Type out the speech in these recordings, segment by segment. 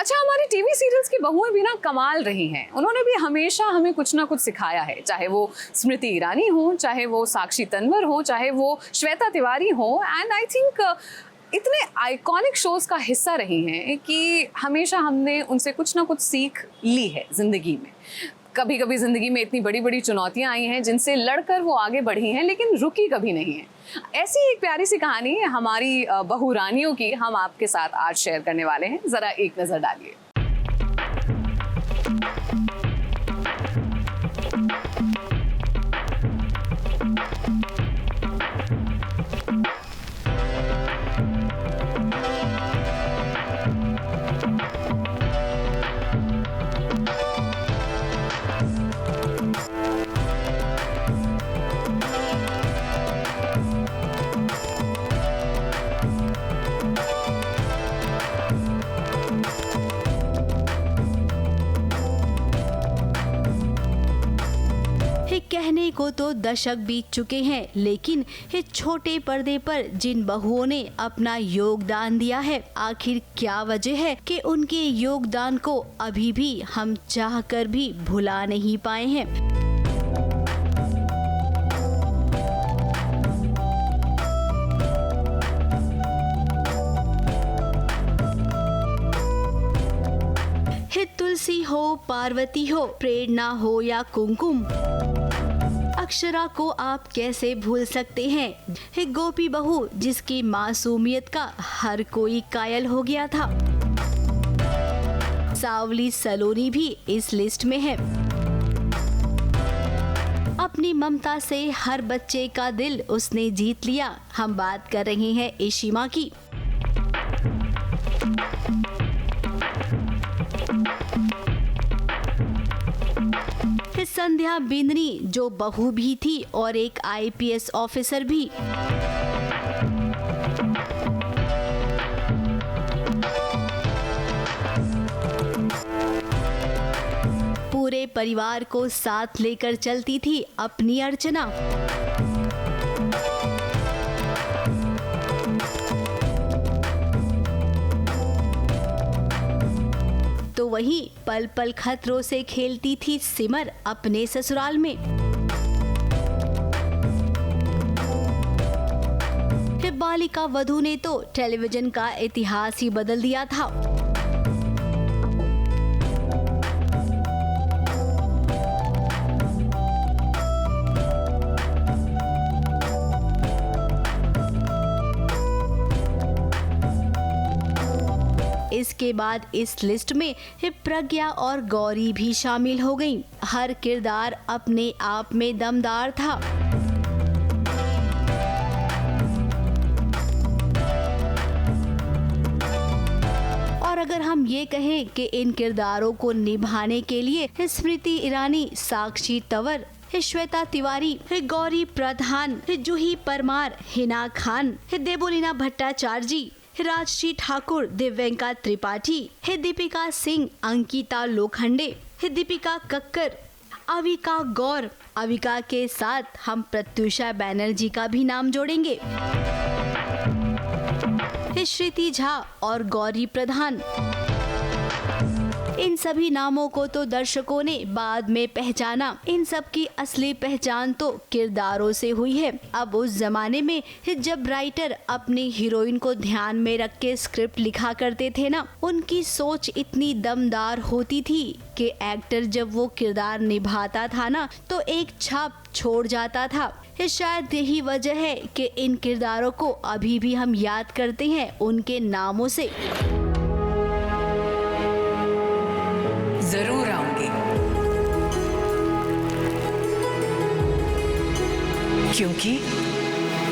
अच्छा, हमारी TV serials की बहुएं भी ना कमाल रही हैं। उन्होंने भी हमेशा हमें कुछ ना कुछ सिखाया है, चाहे वो स्मृति ईरानी हो, चाहे वो साक्षी तन्वर हो, चाहे वो श्वेता तिवारी हो। एंड आई थिंक इतने आइकॉनिक शोज का हिस्सा रही हैं कि हमेशा हमने उनसे कुछ ना कुछ सीख ली है ज़िंदगी में। कभी कभी ज़िंदगी में इतनी बड़ी बड़ी चुनौतियां आई हैं जिनसे लड़कर वो आगे बढ़ी हैं, लेकिन रुकी कभी नहीं है। ऐसी एक प्यारी सी कहानी हमारी बहू रानियों की हम आपके साथ आज शेयर करने वाले हैं। ज़रा एक नज़र डालिए। कहने को तो दशक बीत चुके हैं, लेकिन इस छोटे पर्दे पर जिन बहुओं ने अपना योगदान दिया है, आखिर क्या वजह है कि उनके योगदान को अभी भी हम चाहकर भी भुला नहीं पाए हैं। तुलसी हो, पार्वती हो, प्रेरणा हो या कुमकुम, अक्षरा को आप कैसे भूल सकते हैं। एक गोपी बहू जिसकी मासूमियत का हर कोई कायल हो गया था। सावली सलोनी भी इस लिस्ट में है। अपनी ममता से हर बच्चे का दिल उसने जीत लिया। हम बात कर रहे हैं इशिमा की। संध्या बिंदनी जो बहू भी थी और एक आईपीएस ऑफिसर भी। पूरे परिवार को साथ लेकर चलती थी अपनी अर्चना। तो वहीं पल पल खतरों से खेलती थी सिमर अपने ससुराल में। बालिका वधू ने तो टेलीविजन का इतिहास ही बदल दिया था। इसके बाद इस लिस्ट में प्रज्ञा और गौरी भी शामिल हो गईं। हर किरदार अपने आप में दमदार था। और अगर हम ये कहें कि इन किरदारों को निभाने के लिए स्मृति ईरानी, साक्षी तंवर, श्वेता तिवारी, गौरी प्रधान, जूही परमार, हिना खान, देबोलीना भट्टाचार्य, राजश्री ठाकुर, दिव्यंका त्रिपाठी, दीपिका सिंह, अंकिता लोखंडे, दीपिका कक्कर, अविका गौर। अविका के साथ हम प्रत्युषा बैनर्जी का भी नाम जोड़ेंगे, श्रुति झा और गौरी प्रधान। इन सभी नामों को तो दर्शकों ने बाद में पहचाना। इन सब की असली पहचान तो किरदारों से हुई है। अब उस जमाने में जब राइटर अपनी हीरोइन को ध्यान में रख के स्क्रिप्ट लिखा करते थे ना, उनकी सोच इतनी दमदार होती थी कि एक्टर जब वो किरदार निभाता था ना तो एक छाप छोड़ जाता था। शायद यही वजह है कि इन किरदारों को अभी भी हम याद करते हैं उनके नामों से। जरूर आऊंगी, क्योंकि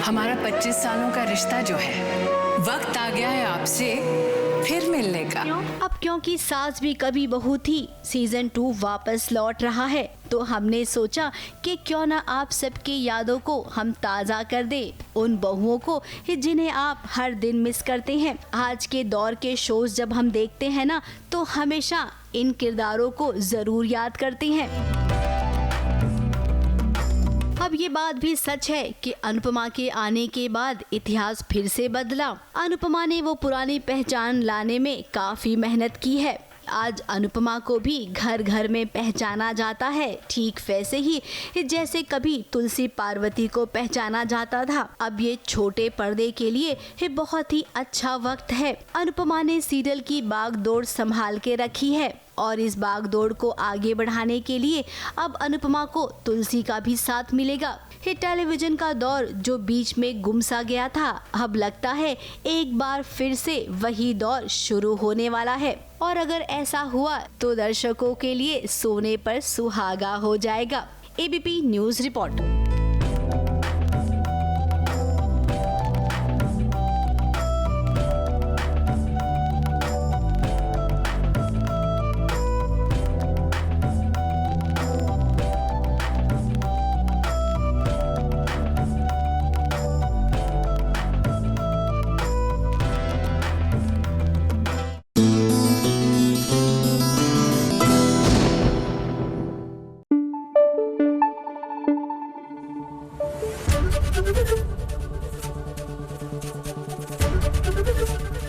हमारा 25 सालों का रिश्ता जो है, वक्त आ गया है आपसे फिर मिलने का। अब क्योंकि सास भी कभी बहू थी सीजन 2 वापस लौट रहा है, तो हमने सोचा कि क्यों ना आप सबकी यादों को हम ताज़ा कर दें, उन बहुओं को जिन्हें आप हर दिन मिस करते हैं। आज के दौर के शोज जब हम देखते हैं ना, तो हमेशा इन किरदारों को ज़रूर याद करते हैं। अब ये बात भी सच है कि अनुपमा के आने के बाद इतिहास फिर से बदला। अनुपमा ने वो पुरानी पहचान लाने में काफी मेहनत की है। आज अनुपमा को भी घर घर में पहचाना जाता है, ठीक वैसे ही जैसे कभी तुलसी पार्वती को पहचाना जाता था। अब ये छोटे पर्दे के लिए बहुत ही अच्छा वक्त है। अनुपमा ने सीरियल की बागडोर संभाल के रखी है और इस बागडोर को आगे बढ़ाने के लिए अब अनुपमा को तुलसी का भी साथ मिलेगा। टेलीविजन का दौर जो बीच में गुम सा गया था, अब लगता है एक बार फिर से वही दौर शुरू होने वाला है। और अगर ऐसा हुआ तो दर्शकों के लिए सोने पर सुहागा हो जाएगा। ABP news report.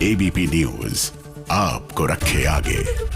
ABP news आपको रखे आगे।